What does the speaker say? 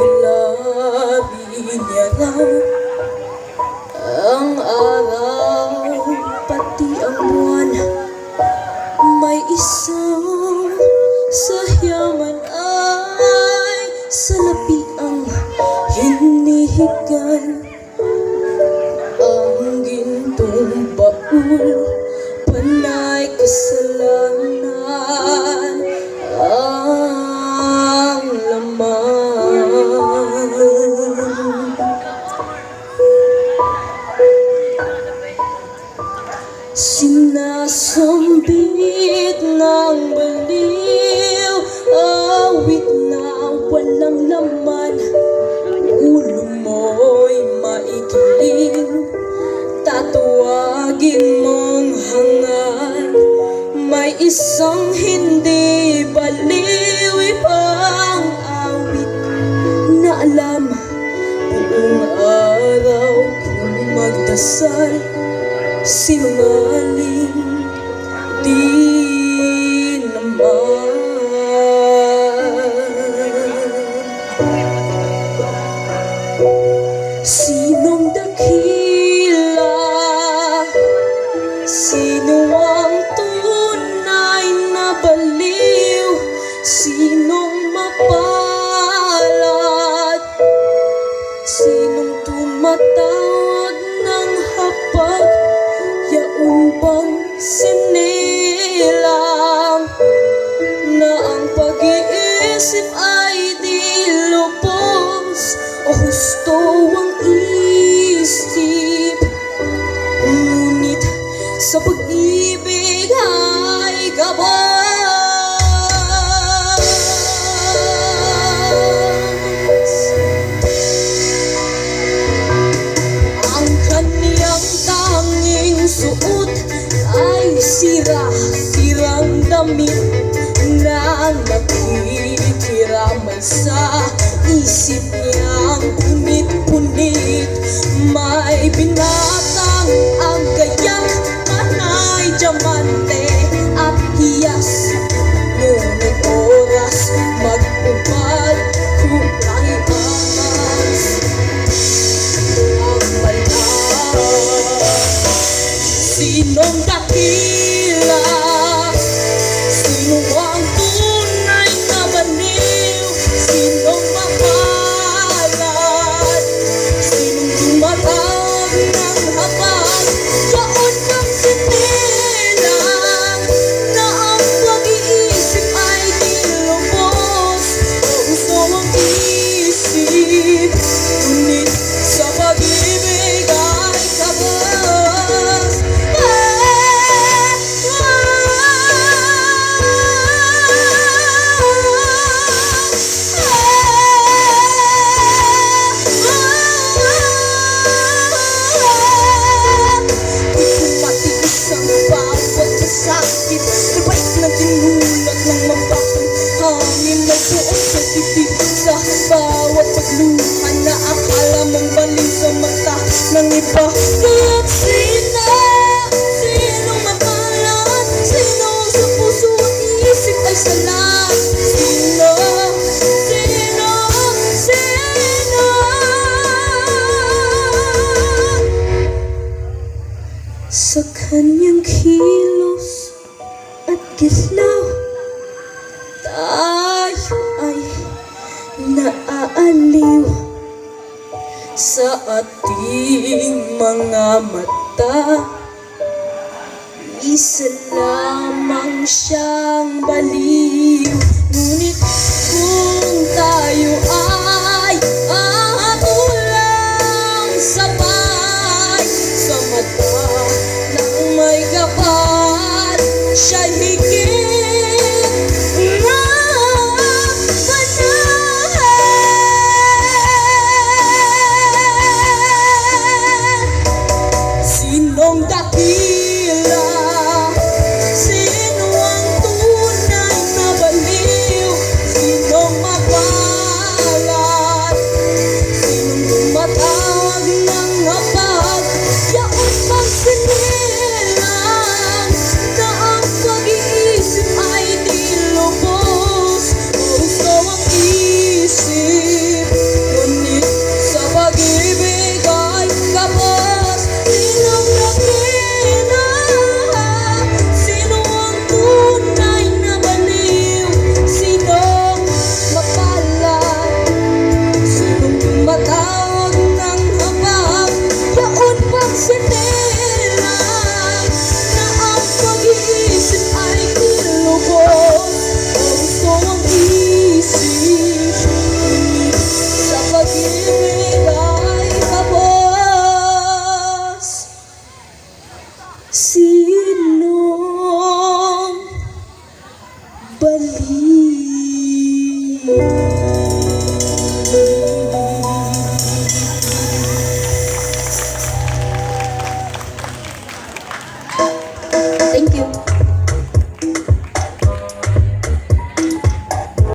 Hilari niya raw ang araw, pati ang buwan. May isang sa yaman ay salapi ang hinihigan. Ang gintong baul, panay kasalanan ang laman. Sinasambit ng baliw, awit na walang laman. Ulo mo'y maikiling, tatawagin mong hangal. May isang hindi baliw, ibang awit na alam. Buong araw kung magdasal, sinungaling di naman. Sinong dakila? Sino ang tunay na baliw? Sinong mapalad? Sinong tumatawag ng hapag? Yaon bang sinilang na ang pag-iisip ay di lubos, o husto ang isip? Ngunit sa pag-ibig ay gabas. Ang kaniyang tanging suot ay sirang damit na nakikiramay sa isip niyang punit-punit. May binatang ang gayak, panay diamante at hiyas. Ngunit oras mag-ubad, kulay angas ang balas. Sinong dakila? Sino ang tunay na baliw? Sinong mapalad? Sinong tumatawag ng habag? Yaon bang sinilang na ang pag-iisip ay di lubos, o gusto ang isip? Ngunit sa pag-ibig ay kabas. Sakit, sabay na tinulak ng mabakang hangin na buong sa titip. Sa bawat pagluha na akala mong baling sa mata ng iba. Kaya't sino mapalad? Sino sa puso at isip ay salat? Sino sa kanyang kilos at gislaw, tayo ay naaaliw. Sa ating mga mata, isa lamang siyang baliw. Ngunit kung tayo ay atulang sabay sa mata ng may kapal, siya higit na panahal. Sinong dakila? Sino ang tunay na baliw? Sinong mapalad? sinong baliw. Thank you.